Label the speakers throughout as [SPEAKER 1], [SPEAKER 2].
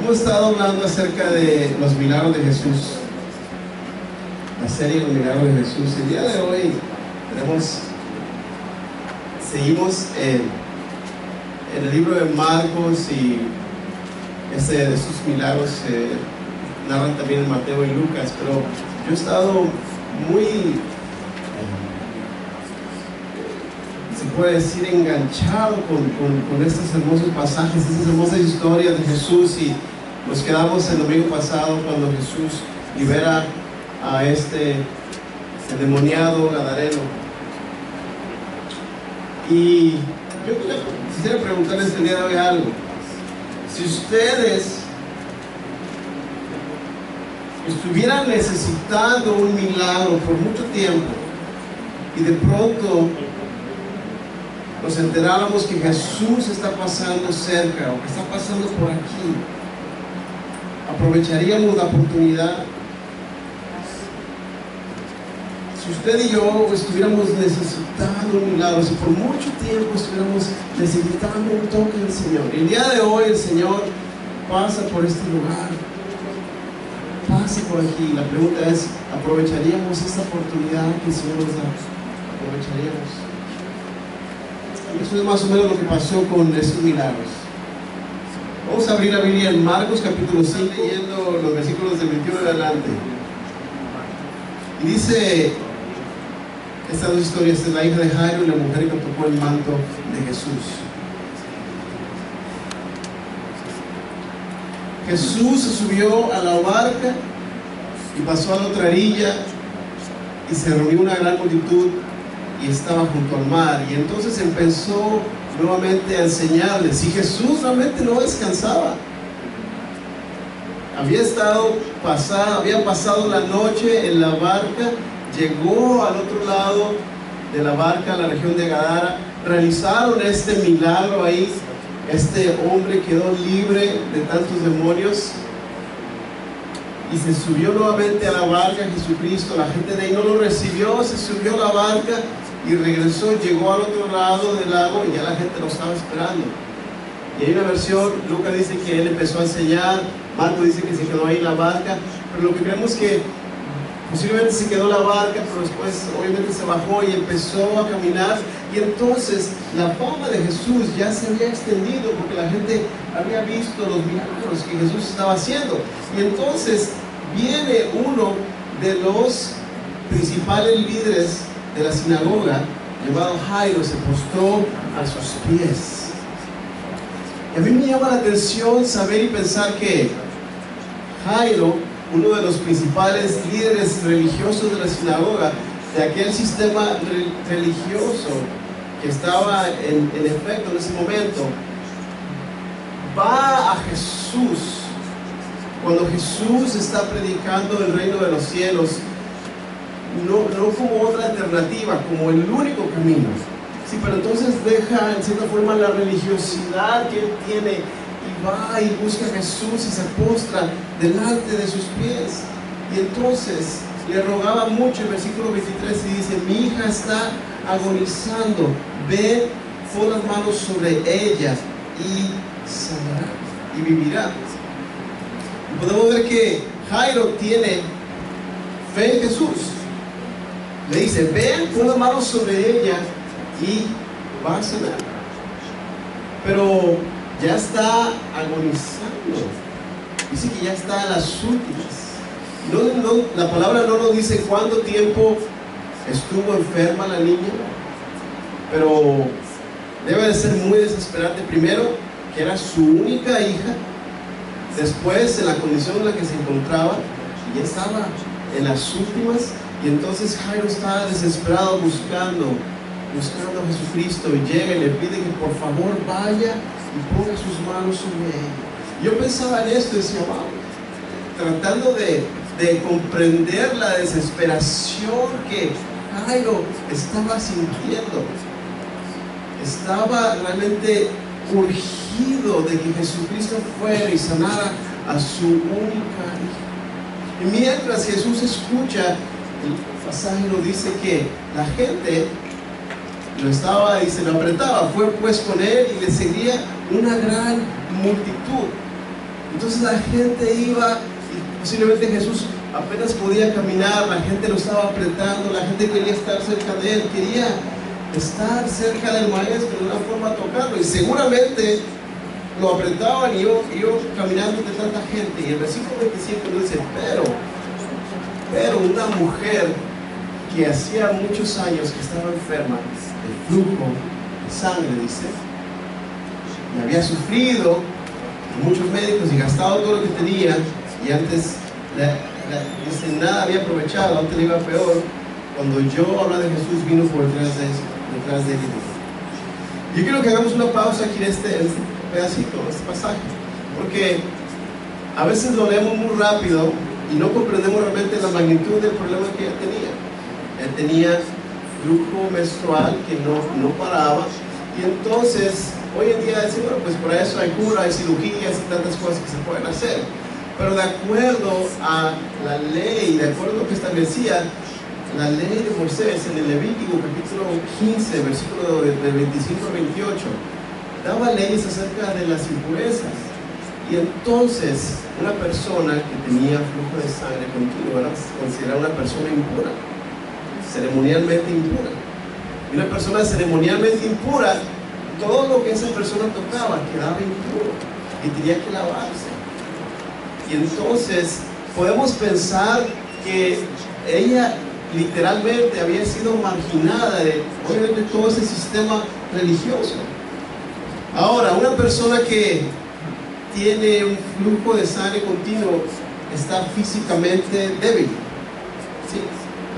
[SPEAKER 1] Hemos estado hablando acerca de los milagros de Jesús, la serie de los milagros de Jesús. El día de hoy seguimos en el libro de Marcos, y estos milagros se narran también en Mateo y Lucas, pero yo he estado muy, se puede decir, enganchado con estos hermosos pasajes, estas hermosas historias de Jesús, y nos quedamos el domingo pasado cuando Jesús libera a este endemoniado gadareno. Y yo quisiera preguntarles el día de hoy algo. Si ustedes estuvieran necesitando un milagro por mucho tiempo y de pronto nos enteráramos que Jesús está pasando cerca o que está pasando por aquí, ¿aprovecharíamos la oportunidad? Si usted y yo estuviéramos necesitando un milagro, si por mucho tiempo estuviéramos necesitando un toque del Señor, y el día de hoy el Señor pasa por este lugar, pasa por aquí, la pregunta es, ¿aprovecharíamos esta oportunidad que el Señor nos da? ¿Aprovecharíamos? Eso es más o menos lo que pasó con estos milagros. Vamos a abrir la Biblia en Marcos capítulo 5, leyendo los versículos del 21 en adelante. Y dice estas dos historias: es la hija de Jairo y la mujer que tocó el manto de Jesús. Jesús se subió a la barca y pasó a la otra orilla, y se reunió una gran multitud y estaba junto al mar, y entonces empezó nuevamente a enseñarles. Y Jesús realmente no descansaba. Había pasado la noche en la barca, llegó al otro lado de la barca, a la región de Gadara, realizaron este milagro ahí. Este hombre quedó libre de tantos demonios y se subió nuevamente a la barca. Jesucristo, la gente de ahí no lo recibió, se subió a la barca y regresó, llegó al otro lado del lago, y ya la gente lo estaba esperando. Y hay una versión, Lucas dice que él empezó a enseñar, Marcos dice que se quedó ahí en la barca, pero lo que creemos que posiblemente se quedó en la barca, pero después obviamente se bajó y empezó a caminar. Y entonces la fama de Jesús ya se había extendido, porque la gente había visto los milagros que Jesús estaba haciendo. Y entonces viene uno de los principales líderes de la sinagoga, llamado Jairo, se postró a sus pies. Y a mí me llama la atención saber y pensar que Jairo, uno de los principales líderes religiosos de la sinagoga, de aquel sistema religioso que estaba en efecto en ese momento, va a Jesús cuando Jesús está predicando el reino de los cielos, no como otra alternativa, como el único camino. Sí, pero entonces deja en cierta forma la religiosidad que él tiene y va y busca a Jesús y se postra delante de sus pies. Y entonces le rogaba mucho. En versículo 23 y dice: mi hija está agonizando, ven, pon las manos sobre ella y sanará y vivirá. Y podemos ver que Jairo tiene fe en Jesús. Le dice: ven, pon las manos sobre ella y va a sanar. Pero ya está agonizando. Dice que ya está en las últimas. La palabra no nos dice cuánto tiempo estuvo enferma la niña, pero debe de ser muy desesperante. Primero, que era su única hija. Después, en la condición en la que se encontraba, ya estaba en las últimas. Y entonces Jairo está desesperado buscando a Jesucristo, y llega y le pide que por favor vaya y ponga sus manos sobre ella. Yo pensaba en esto y decía: wow, tratando de comprender la desesperación que Jairo estaba sintiendo. Estaba realmente urgido de que Jesucristo fuera y sanara a su única hija. Y mientras Jesús escucha, el pasaje nos dice que la gente lo estaba y se lo apretaba. Fue pues con él y le seguía una gran multitud. Entonces la gente iba y posiblemente Jesús apenas podía caminar, la gente lo estaba apretando, la gente quería estar cerca de él, quería estar cerca del maestro de una forma tocarlo, y seguramente lo apretaban y yo caminando de tanta gente. Y el versículo 25 nos dice, pero una mujer que hacía muchos años que estaba enferma de flujo de sangre, dice, y había sufrido muchos médicos y gastado todo lo que tenía, y antes dice, nada había aprovechado, antes le iba peor. Cuando yo habla de Jesús, vino por detrás de él. Yo quiero que hagamos una pausa aquí en este pedacito, en este pasaje, porque a veces lo leemos muy rápido y no comprendemos realmente la magnitud del problema que él tenía. Él tenía flujo menstrual que no paraba, y entonces hoy en día decimos, bueno, pues para eso hay cura, hay cirugías y tantas cosas que se pueden hacer. Pero de acuerdo a la ley, de acuerdo a lo que establecía la ley de Moisés en el Levítico capítulo 15, versículo de 25 a 28, daba leyes acerca de las impurezas. Y entonces una persona que tenía flujo de sangre continuo era considerada una persona impura, ceremonialmente impura. Y una persona ceremonialmente impura, todo lo que esa persona tocaba quedaba impuro y tenía que lavarse. Y entonces podemos pensar que ella literalmente había sido marginada de obviamente todo ese sistema religioso. Ahora, una persona que tiene un flujo de sangre continuo está físicamente débil. ¿Sí?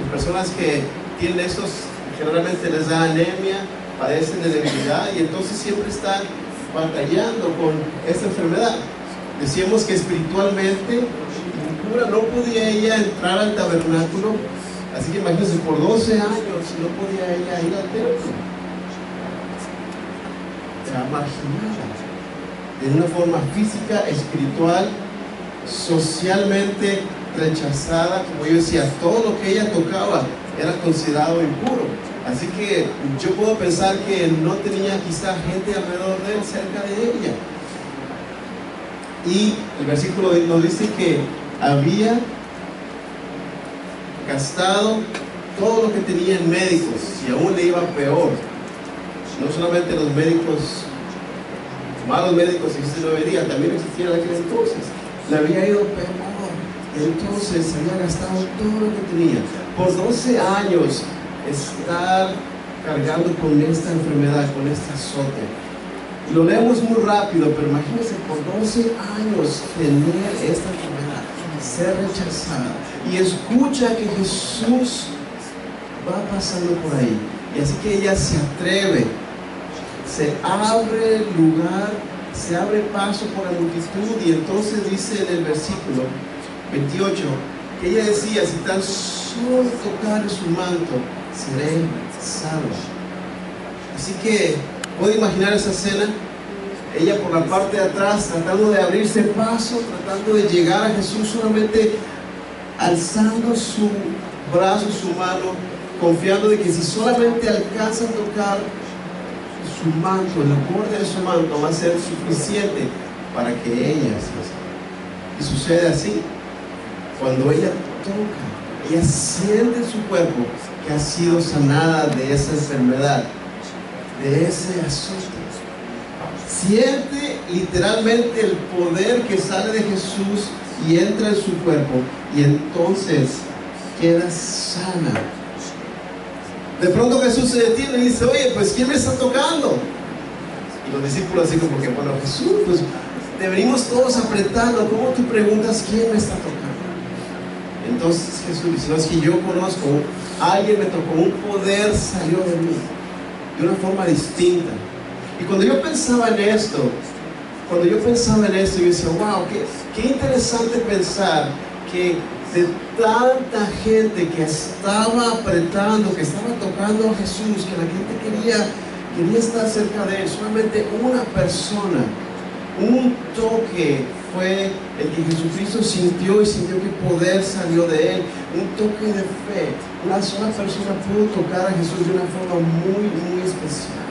[SPEAKER 1] Las personas que tienen estos generalmente les da anemia, padecen de debilidad, y entonces siempre están batallando con esta enfermedad. Decíamos que espiritualmente impura, no podía ella entrar al tabernáculo, así que imagínense, por 12 años no podía ella ir al templo. Era marginada de una forma física, espiritual, socialmente rechazada. Como yo decía, todo lo que ella tocaba era considerado impuro. Así que yo puedo pensar que no tenía quizá gente alrededor de él, cerca de ella. Y el versículo nos dice que había gastado todo lo que tenía en médicos, y aún le iba peor. No solamente los médicos, malos médicos existen hoy en día, también existían en aquel entonces. Le había ido peor. Entonces había gastado todo lo que tenía. Por 12 años estar cargando con esta enfermedad, con este azote. Y lo leemos muy rápido, pero imagínense, por 12 años tener esta enfermedad, ser rechazada, y escucha que Jesús va pasando por ahí, y así que ella se atreve, se abre lugar, se abre paso por la multitud, y entonces dice en el versículo 28 que ella decía, si tan solo tocar su manto, seré salva. Así que puedo imaginar esa escena, ella por la parte de atrás tratando de abrirse paso, tratando de llegar a Jesús, solamente alzando su brazo, su mano, confiando de que si solamente alcanza a tocar su manto, el borde de su manto, va a ser suficiente para que ella sea salva. Y sucede así. Cuando ella toca, ella siente en su cuerpo que ha sido sanada de esa enfermedad, de ese azote. Siente literalmente el poder que sale de Jesús y entra en su cuerpo, y entonces queda sana. De pronto Jesús se detiene y dice, oye, pues ¿quién me está tocando? Y los discípulos así como que, bueno, Jesús, pues te venimos todos apretando, ¿cómo tú preguntas quién me está tocando? Entonces Jesús dice, no, es que yo conozco, alguien me tocó, un poder salió de mí, de una forma distinta. Y cuando yo pensaba en esto, yo decía, wow, qué interesante pensar que de tanta gente que estaba apretando, que estaba tocando a Jesús, que la gente quería estar cerca de él, solamente una persona, un toque fue el que Jesucristo sintió, y sintió que poder salió de él, un toque de fe. Una sola persona pudo tocar a Jesús de una forma muy, muy especial.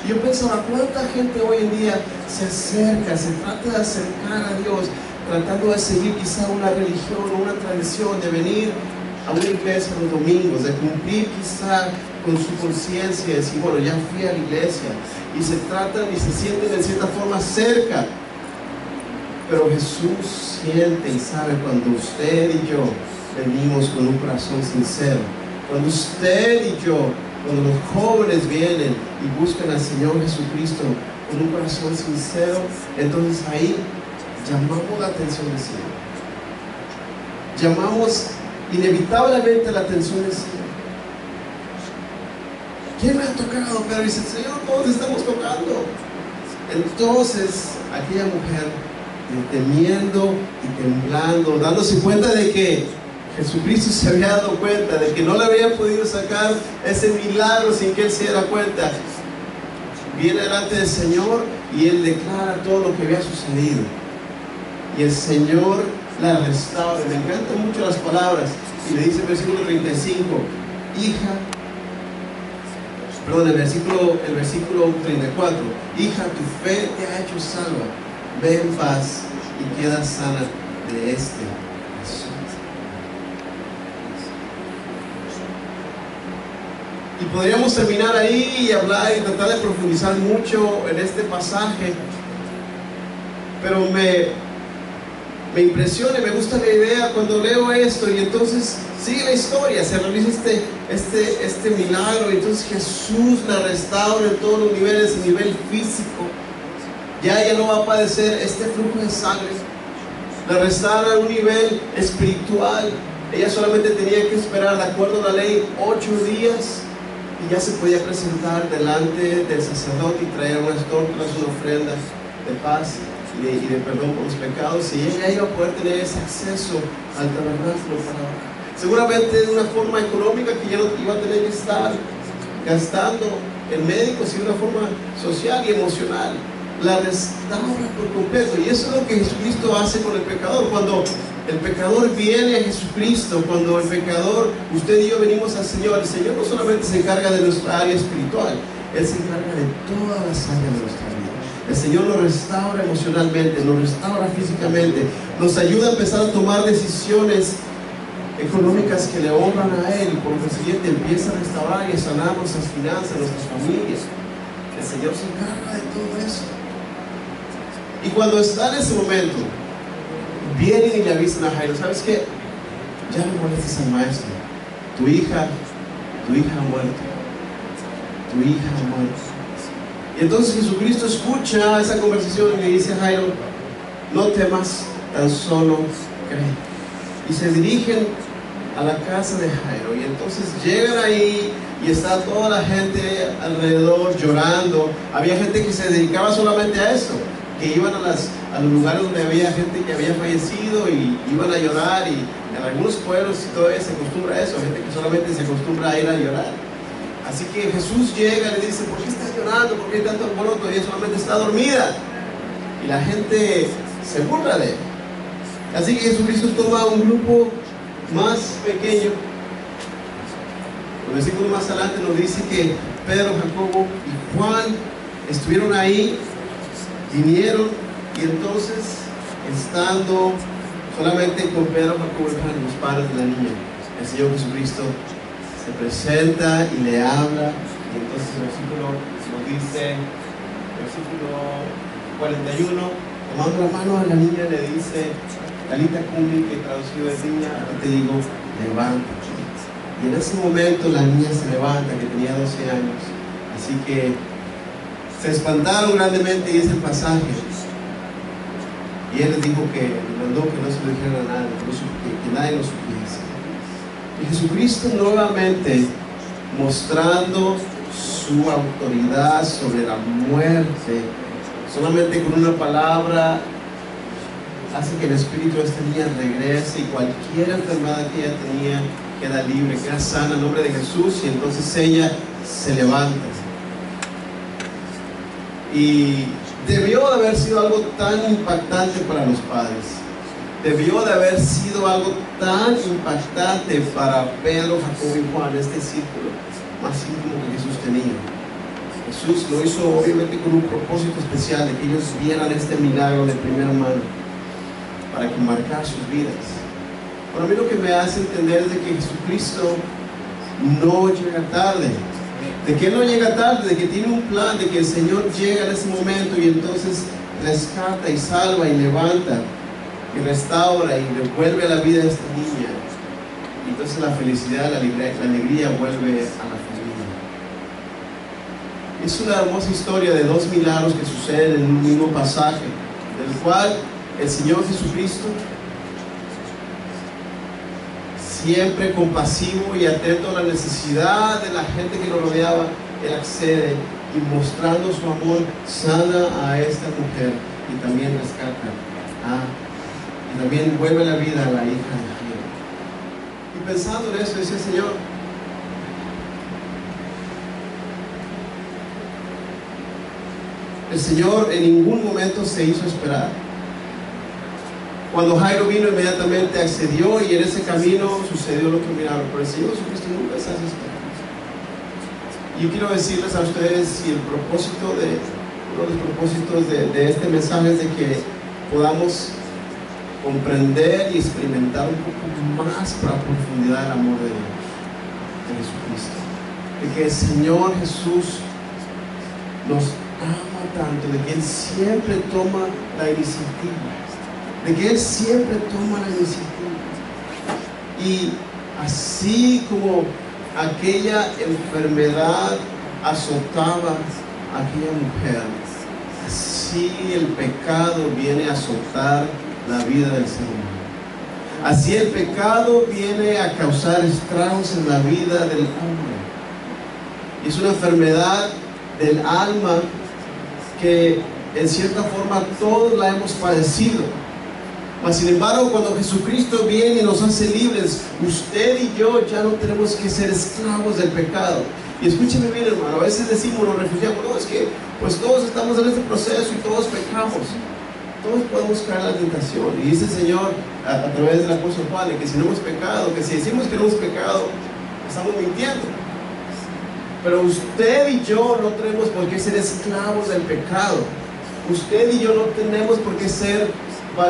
[SPEAKER 1] Y yo pensaba, ¿cuánta gente hoy en día se acerca, se trata de acercar a Dios, tratando de seguir quizá una religión o una tradición, de venir a una iglesia los domingos, de cumplir quizá con su conciencia, y decir, bueno, ya fui a la iglesia, y se tratan y se sienten en cierta forma cerca? Pero Jesús siente y sabe cuando usted y yo venimos con un corazón sincero, cuando usted y yo, cuando los jóvenes vienen y buscan al Señor Jesucristo con un corazón sincero, entonces ahí llamamos la atención del Señor. Llamamos inevitablemente la atención del Señor. ¿Quién me ha tocado? Pero dice, Señor, todos estamos tocando. Entonces, aquella mujer, temiendo y temblando, dándose cuenta de que Jesucristo se había dado cuenta, de que no le había podido sacar ese milagro sin que él se diera cuenta, viene delante del Señor y él declara todo lo que había sucedido. Y el Señor la restaura. Me encantan mucho las palabras. Y le dice en el versículo 35, el versículo 34, hija, tu fe te ha hecho salva, ve en paz y queda sana de este asunto. Y podríamos terminar ahí y hablar y tratar de profundizar mucho en este pasaje, pero me impresiona y me gusta la idea cuando leo esto, y entonces sigue la historia, se realiza este milagro, y entonces Jesús la restaura en todos los niveles, a nivel físico. Ya ella no va a padecer este flujo de sangre, la restaura a un nivel espiritual. Ella solamente tenía que esperar, de acuerdo a la ley, 8 días, y ya se podía presentar delante del sacerdote y traer unas tortas, una ofrenda de paz y de perdón por los pecados, y ella iba a poder tener ese acceso al tabernáculo para orar. Seguramente de una forma económica, que ya no iba a tener que estar gastando en médicos, y de una forma social y emocional. La restaura por completo, y eso es lo que Jesucristo hace con el pecador. Cuando el pecador viene a Jesucristo, cuando el pecador, usted y yo venimos al Señor, el Señor no solamente se encarga de nuestra área espiritual, Él se encarga de todas las áreas de nuestra vida. El Señor nos restaura emocionalmente, nos restaura físicamente, nos ayuda a empezar a tomar decisiones económicas que le honran a Él, y por consiguiente empieza a restaurar y a sanar nuestras finanzas, nuestras familias. El Señor se encarga de todo eso. Y cuando está en ese momento, vienen y le avisan a Jairo, ¿sabes qué? Ya no molestes al maestro, tu hija ha muerto, tu hija ha muerto. Y entonces Jesucristo escucha esa conversación y le dice a Jairo, no temas, tan solo cree. Y se dirigen a la casa de Jairo, y entonces llegan ahí y está toda la gente alrededor llorando. Había gente que se dedicaba solamente a eso, que iban a los lugares donde había gente que había fallecido y iban a llorar, y en algunos pueblos todavía se acostumbra a eso, gente que solamente se acostumbra a ir a llorar. Así que Jesús llega y le dice, ¿por qué estás llorando? ¿Por qué hay tanto alboroto? Ella solamente está dormida. Y la gente se burla de él. Así que Jesucristo toma un grupo más pequeño. El versículo más adelante nos dice que Pedro, Jacobo y Juan estuvieron ahí, vinieron, y entonces, estando solamente con Pedro, Jacobo y Juan, los padres de la niña, el Señor Jesucristo se presenta y le habla. Y entonces el versículo nos dice, versículo 41, tomando la mano a la niña le dice, Talita Kumi, que traducido es niña, aquí te digo, levántate. Y en ese momento la niña se levanta, que tenía 12 años. Así que se espantaron grandemente, y es el pasaje. Y él les dijo que mandó que no se lo dijeran a nadie, que nadie lo supiese. Y Jesucristo nuevamente, mostrando su autoridad sobre la muerte, solamente con una palabra hace que el espíritu de esta niña regrese, y cualquier enfermedad que ella tenía queda libre, queda sana en nombre de Jesús. Y entonces ella se levanta. Y debió de haber sido algo tan impactante para los padres. Debió de haber sido algo tan impactante para Pedro, Jacobo y Juan, este círculo más íntimo que Jesús tenía. Jesús lo hizo obviamente con un propósito especial, de que ellos vieran este milagro de primera mano, para que marcara sus vidas. Para mí lo que me hace entender es de que Jesucristo no llega tarde, de que Él no llega tarde, de que tiene un plan, de que el Señor llega en ese momento y entonces rescata y salva y levanta y restaura y devuelve a la vida a esta niña. Y entonces la felicidad, la alegría vuelve a la familia. Es una hermosa historia de dos milagros que suceden en un mismo pasaje, del cual el Señor Jesucristo, siempre compasivo y atento a la necesidad de la gente que lo rodeaba, Él accede y mostrando su amor sana a esta mujer y también rescata y también vuelve a la vida a la hija de Jairo. Y pensando en eso, decía: Señor, el Señor en ningún momento se hizo esperar. Cuando Jairo vino, inmediatamente accedió y en ese camino sucedió lo que miraron. Pero el Señor Jesucristo nunca se hace esperar. Y yo quiero decirles a ustedes, si uno de los propósitos de este mensaje es de que podamos comprender y experimentar un poco más para profundidad el amor de Dios, de Jesucristo. De que el Señor Jesús nos ama tanto, de que Él siempre toma la iniciativa. De que Él siempre toma la iniciativa. Y así como aquella enfermedad azotaba a aquella mujer, así el pecado viene a azotar la vida del ser humano. Así el pecado viene a causar estragos en la vida del hombre. Y es una enfermedad del alma que en cierta forma todos la hemos padecido. Mas sin embargo, cuando Jesucristo viene y nos hace libres, usted y yo ya no tenemos que ser esclavos del pecado. Y escúcheme bien, hermano, a veces decimos, nos refugiamos, no, es que pues todos estamos en este proceso y todos pecamos. Todos podemos caer en la tentación. Y dice el Señor a través del apóstol Juan, que si no hemos pecado, que si decimos que no hemos pecado, estamos mintiendo. Pero usted y yo no tenemos por qué ser esclavos del pecado. Usted y yo no tenemos por qué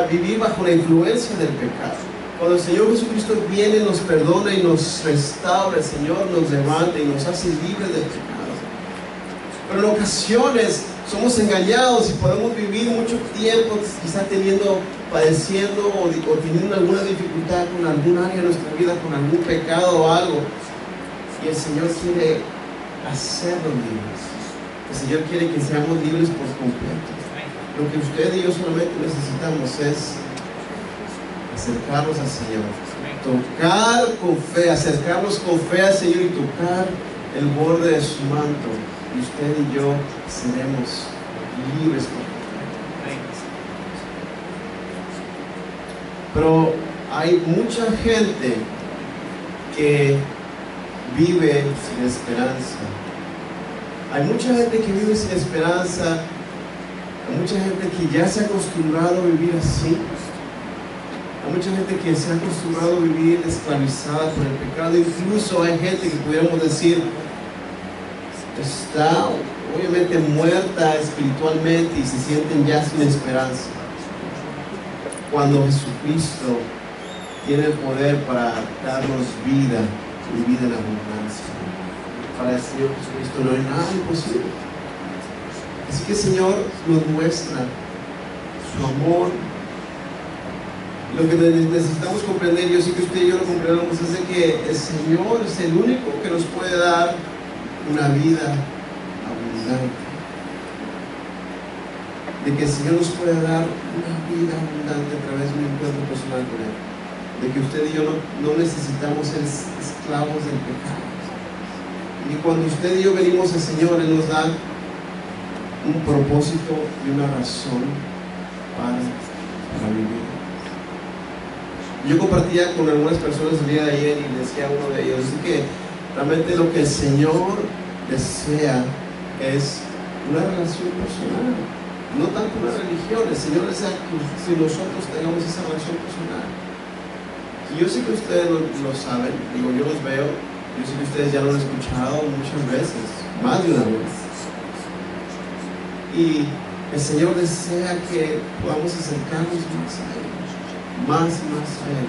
[SPEAKER 1] vivir bajo la influencia del pecado. Cuando el Señor Jesucristo viene, nos perdona y nos restaura, el Señor nos levanta y nos hace libres del pecado. Pero en ocasiones somos engañados y podemos vivir mucho tiempo quizá padeciendo o teniendo alguna dificultad con algún área de nuestra vida, con algún pecado o algo, y el Señor quiere hacernos libres. El Señor quiere que seamos libres por completo. Lo que usted y yo solamente necesitamos es acercarnos al Señor, tocar con fe, acercarnos con fe al Señor y tocar el borde de su manto, y usted y yo seremos libres por completo. Pero hay mucha gente que vive sin esperanza. Hay mucha gente que vive sin esperanza. Hay mucha gente que ya se ha acostumbrado a vivir así. Hay mucha gente que se ha acostumbrado a vivir esclavizada por el pecado. Incluso hay gente que pudiéramos decir está obviamente muerta espiritualmente y se sienten ya sin esperanza. Cuando Jesucristo tiene el poder para darnos vida y vida en abundancia. Para el Señor Jesucristo no hay nada imposible. Así que el Señor nos muestra su amor. Lo que necesitamos comprender, yo sé que usted y yo lo comprendemos, es de que el Señor es el único que nos puede dar una vida abundante. De que el Señor nos puede dar una vida abundante a través de un encuentro personal con Él. De que usted y yo no necesitamos ser esclavos del pecado. Y cuando usted y yo venimos al Señor, Él nos da un propósito y una razón para vivir. Yo compartía con algunas personas el día de ayer y le decía a uno de ellos que realmente lo que el Señor desea es una relación personal, no tanto una religión. El Señor desea que nosotros tengamos esa relación personal. Y yo sé que ustedes lo saben, digo, yo los veo, yo sé que ustedes ya lo han escuchado muchas veces, más de una vez. Y el Señor desea que podamos acercarnos más a Él, más y más a Él,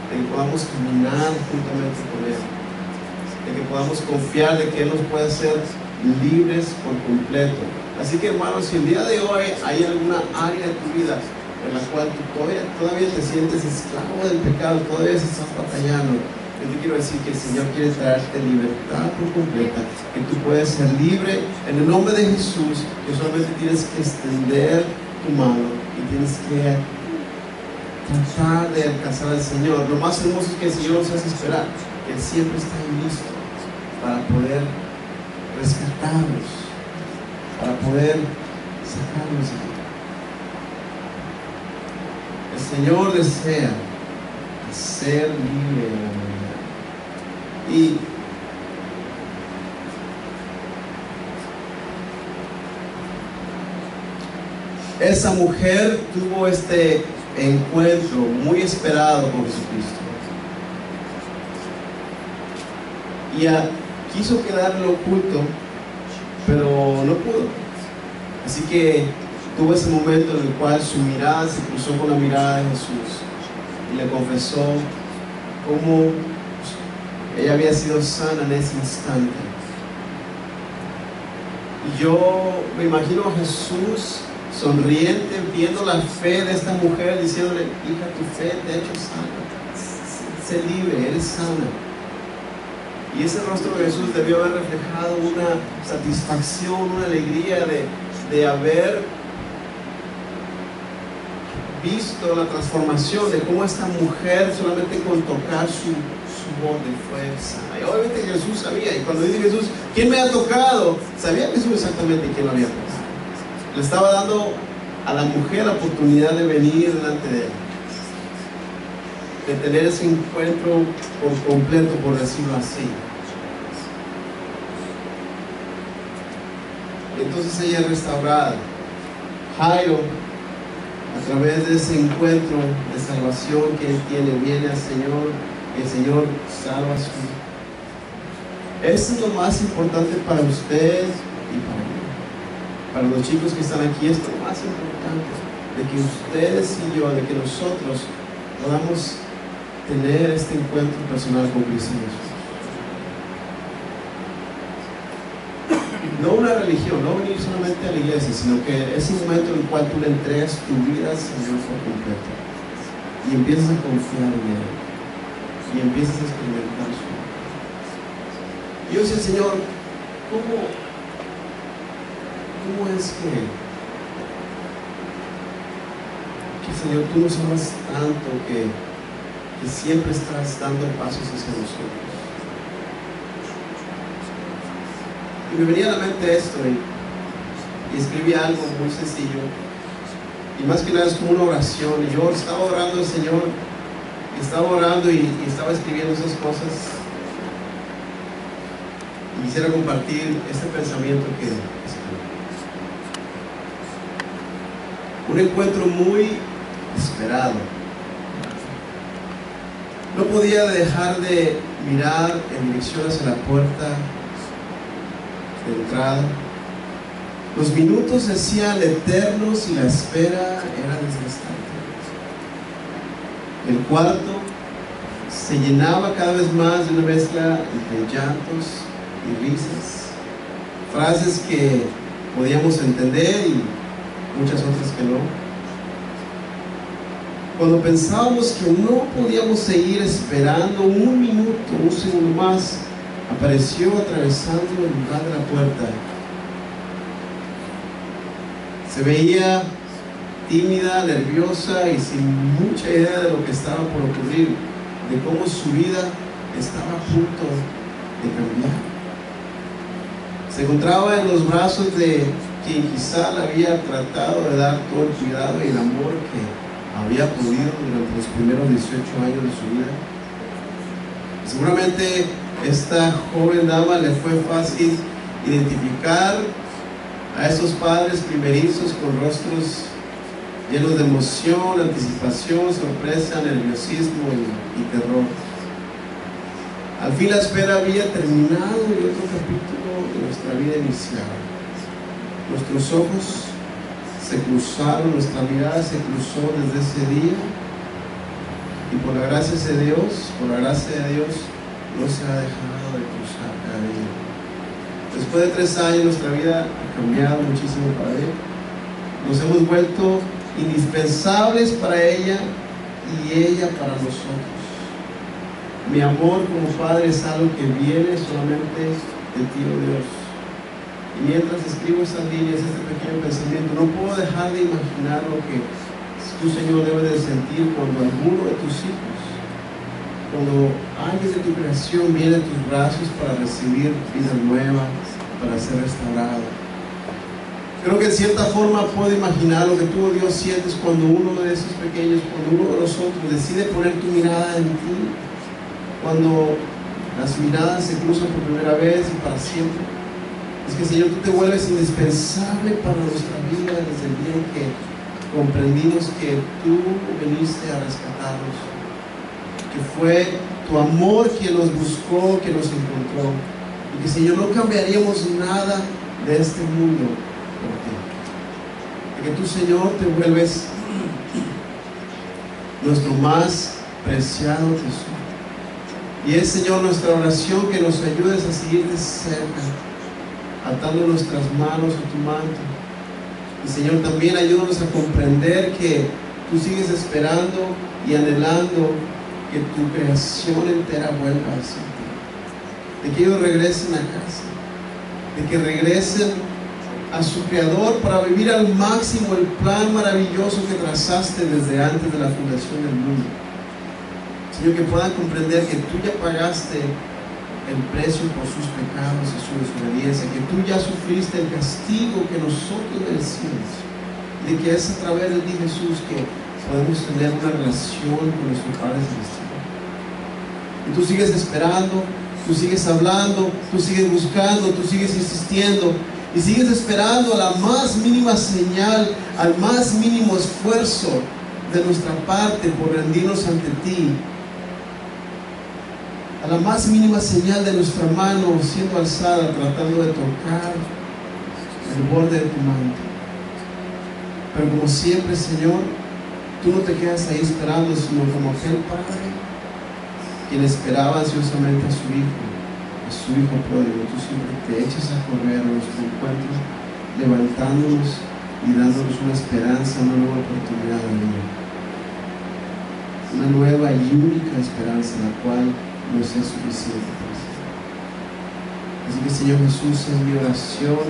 [SPEAKER 1] de que podamos caminar juntamente con Él, de que podamos confiar de que Él nos puede hacer libres por completo. Así que, hermanos, si el día de hoy hay alguna área de tu vida en la cual tú todavía te sientes esclavo del pecado, todavía estás batallando, yo te quiero decir que el Señor quiere traerte libertad por completa, que tú puedes ser libre en el nombre de Jesús, que solamente tienes que extender tu mano y tienes que tratar de alcanzar al Señor. Lo más hermoso es que el Señor nos hace esperar, que Él siempre está listo para poder rescatarnos, para poder sacarnos de ahí. El Señor desea ser libre de la humanidad. Y esa mujer tuvo este encuentro muy esperado con Jesucristo. Y quiso quedarlo oculto, pero no pudo. Así que tuvo ese momento en el cual su mirada se cruzó con la mirada de Jesús y le confesó cómo ella había sido sana en ese instante. Y yo me imagino a Jesús sonriente, viendo la fe de esta mujer, diciéndole: hija, tu fe te ha hecho sana, sé libre, eres sana. Y ese rostro de Jesús debió haber reflejado una satisfacción, una alegría de haber visto la transformación, de cómo esta mujer solamente con tocar su borde fue sana. Y obviamente Jesús sabía, y cuando dice Jesús, ¿quién me ha tocado?, sabía Jesús exactamente quién lo había tocado. Le estaba dando a la mujer la oportunidad de venir delante de él, de tener ese encuentro por completo, por decirlo así. Y entonces ella es restaurada. Jairo, a través de ese encuentro de salvación que él tiene, viene al Señor y el Señor salva a su vida. Eso es lo más importante para usted y para mí. Para los chicos que están aquí, esto es lo más importante, de que ustedes y yo, de que nosotros podamos tener este encuentro personal con Cristo Jesús. No una religión, no venir solamente a la iglesia, sino que es un momento en el cual tú le entregas tu vida al Señor por completo y empiezas a confiar en Él y empiezas a experimentar su amor. Y yo decía: Señor, ¿cómo es que Señor, tú nos amas tanto que siempre estás dando pasos hacia nosotros? Y me venía a la mente esto y escribí algo muy sencillo, y más que nada es como una oración. Y yo estaba orando al Señor, y estaba orando y estaba escribiendo esas cosas, y quisiera compartir este pensamiento que escribí. Un encuentro muy esperado. No podía dejar de mirar en dirección hacia la puerta de entrada. Los minutos se hacían eternos y la espera era desgastante. El cuarto se llenaba cada vez más de una mezcla entre llantos y risas, frases que podíamos entender y muchas otras que no. Cuando pensábamos que no podíamos seguir esperando un minuto, un segundo más, apareció atravesando el lugar de la puerta. Se veía tímida, nerviosa y sin mucha idea de lo que estaba por ocurrir, de cómo su vida estaba a punto de cambiar. Se encontraba en los brazos de quien quizá le había tratado de dar todo el cuidado y el amor que había podido durante los primeros 18 años de su vida. Seguramente esta joven dama le fue fácil identificar a esos padres primerizos con rostros llenos de emoción, anticipación, sorpresa, nerviosismo y terror. Al fin la espera había terminado y otro capítulo de nuestra vida iniciaba. Nuestros ojos se cruzaron, nuestra mirada se cruzó desde ese día, y por la gracia de Dios, no se ha dejado de cruzar cada día. Después de 3 años, nuestra vida ha cambiado muchísimo para ella. Nos hemos vuelto indispensables para ella y ella para nosotros. Mi amor como padre es algo que viene solamente de ti, oh Dios. Y mientras escribo estas líneas, este pequeño pensamiento, no puedo dejar de imaginar lo que tú, Señor, debes de sentir cuando alguno de tus hijos, cuando alguien de tu creación viene a tus brazos para recibir vida nueva, para ser restaurado. Creo que en cierta forma puedo imaginar lo que tú, oh Dios, sientes cuando uno de esos pequeños, cuando uno de nosotros decide poner tu mirada en ti, cuando las miradas se cruzan por primera vez y para siempre. Es que, Señor, tú te vuelves indispensable para nuestra vida desde el día en que comprendimos que tú viniste a rescatarnos, que fue tu amor quien nos buscó, que nos encontró, y que, Señor, no cambiaríamos nada de este mundo por ti. Y que tú, Señor, te vuelves nuestro más preciado tesoro. Y es, Señor, nuestra oración que nos ayudes a seguirte cerca, atando nuestras manos a tu manto. Y, Señor, también ayúdanos a comprender que tú sigues esperando y anhelando que tu creación entera vuelva hacia ti, de que ellos regresen a casa, de que regresen a su Creador para vivir al máximo el plan maravilloso que trazaste desde antes de la fundación del mundo. Señor, que puedan comprender que tú ya pagaste el precio por sus pecados y su desobediencia, que tú ya sufriste el castigo que nosotros merecíamos, de que es a través de ti, Jesús, que podemos tener una relación con nuestro Padre Celestial. Y tú sigues esperando, tú sigues hablando, tú sigues buscando, tú sigues insistiendo, y sigues esperando a la más mínima señal, al más mínimo esfuerzo de nuestra parte por rendirnos ante ti, a la más mínima señal de nuestra mano siendo alzada, tratando de tocar el borde de tu manto. Pero como siempre, Señor, tú no te quedas ahí esperando, sino como aquel padre quien esperaba ansiosamente a su hijo pródigo. Tú siempre te echas a correr a nuestro encuentro, levantándonos y dándonos una esperanza, una nueva oportunidad de vida, una nueva y única esperanza, la cual no sea suficiente. Así que, Señor Jesús, es mi oración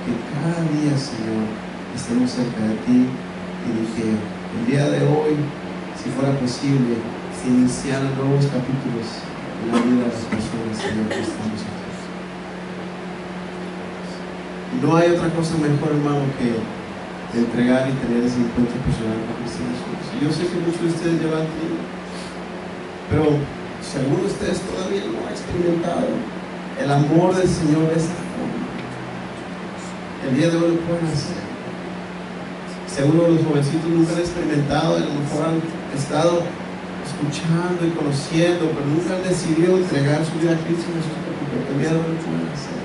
[SPEAKER 1] que cada día, Señor, estemos cerca de ti, y que el día de hoy, si fuera posible, se iniciaran nuevos capítulos en la vida de las personas, Señor, que estamos aquí. Y no hay otra cosa mejor, hermano, que entregar y tener ese encuentro personal con Cristo Jesús. Y yo sé que muchos de ustedes ya lo han tenido, pero si alguno de ustedes todavía no ha experimentado el amor del Señor de esta forma, el día de hoy lo pueden hacer. Si alguno de los jovencitos nunca han experimentado, a lo mejor han estado escuchando y conociendo, pero nunca han decidido entregar su vida a Cristo Jesús, porque el día de hoy lo pueden hacer.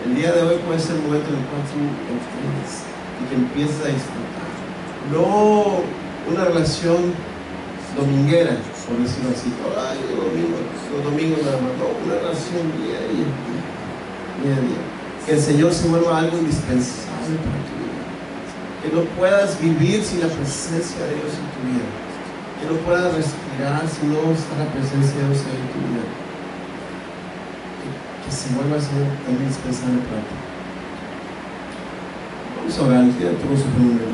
[SPEAKER 1] El día de hoy puede ser el momento en el cual tú entregues y que empieces a disfrutar. No una relación dominguera, por decirlo así. Ay, los domingos nada más. No, una relación día a día. Que el Señor se vuelva algo indispensable para tu vida. Que no puedas vivir sin la presencia de Dios en tu vida. Que no puedas respirar si no está la presencia de Dios en tu vida. Que se vuelva, Señor, también indispensable para ti. Vamos a orar, queda todo su nombre.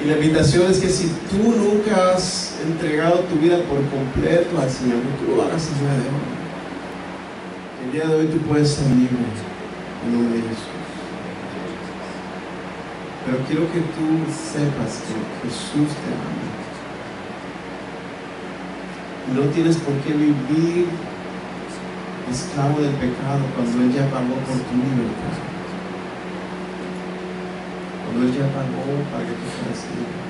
[SPEAKER 1] Y la invitación es que si tú nunca has entregado tu vida por completo al Señor, que tú lo hagas el día de hoy. El día de hoy tú puedes ser libre en nombre de Jesús. Pero quiero que tú sepas que Jesús te ama. Y no tienes por qué vivir esclavo del pecado cuando Él ya pagó por tu libertad. Cuando Él ya pagó para que tú fueras libre.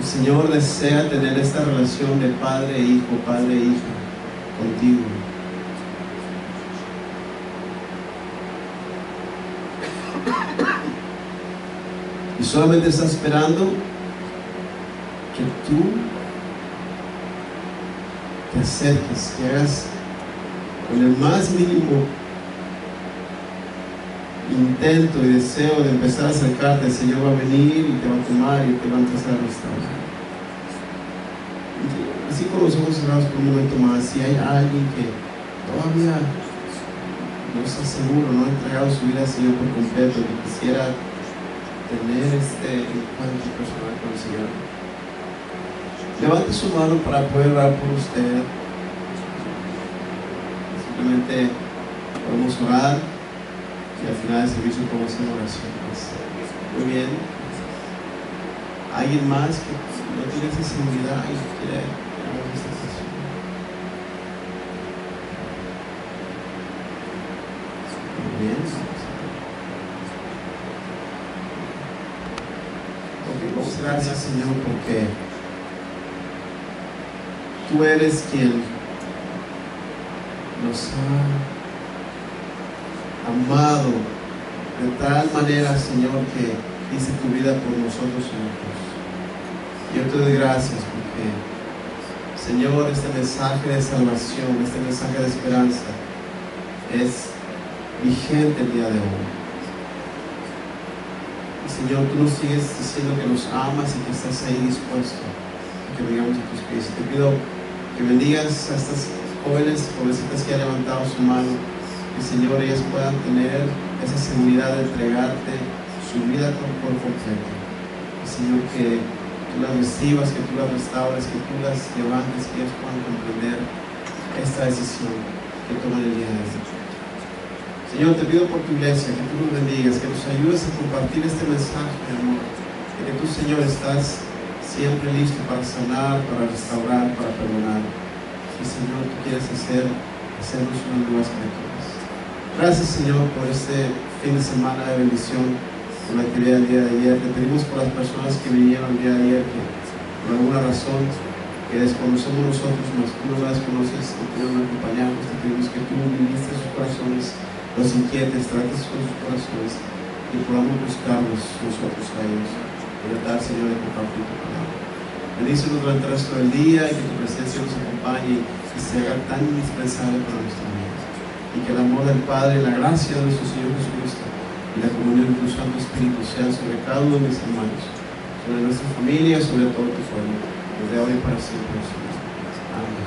[SPEAKER 1] El Señor desea tener esta relación de padre e hijo contigo. Y solamente está esperando que tú te acerques, que hagas con el más mínimo intento y deseo de empezar a acercarte. El Señor va a venir y te va a tomar y te va a empezar a restaurar. Así con los ojos cerrados por un momento más, si hay alguien que todavía no está seguro, no ha entregado su vida al Señor por completo, que quisiera tener este encuentro personal con el Señor, levante su mano para poder orar por usted. Simplemente podemos orar y al final del servicio podemos hacer oraciones. Muy bien. ¿Alguien más que no tiene esa seguridad y quiere hacer esta sesión? Muy bien. Vamos a gracias, Señor, porque tú eres quien nos ha amado de tal manera, Señor, que diste tu vida por nosotros en la cruz. Yo te doy gracias porque, Señor, este mensaje de salvación, este mensaje de esperanza es vigente el día de hoy. Señor, tú nos sigues diciendo que nos amas y que estás ahí dispuesto a que vengamos a tus pies. Te pido que bendigas a estas jovencitas que han levantado su mano, que, Señor, ellas puedan tener esa seguridad de entregarte su vida por completo. Señor, que tú las recibas, que tú las restaures, que tú las levantes, que ellas puedan comprender esta decisión que toman el día de hoy. Señor, te pido por tu iglesia, que tú nos bendigas, que nos ayudes a compartir este mensaje de amor, de que tú, Señor, estás siempre listo para sanar, para restaurar, para perdonar. Y, Señor, tú quieres hacernos unas nuevas criaturas. Gracias, Señor, por este fin de semana de bendición, por la actividad del día de ayer. Te pedimos por las personas que vinieron el día de ayer, que por alguna razón que desconocemos nosotros, mas tú no las conoces, que pudieron acompañarnos. Te pedimos que tú ministres sus corazones, los inquietes, trates con sus corazones y podamos buscarlos nosotros a ellos. Y tratar, Señor, de compartir tu palabra. Bendícenos durante el resto del día y que tu presencia nos acompañe y se haga tan indispensable para nuestra vida. Y que el amor del Padre, la gracia de nuestro Señor Jesucristo y la comunión de tu Santo Espíritu sean sobre cada uno de mis hermanos, sobre nuestra familia, sobre todo tu pueblo, desde ahora y para siempre. Amén.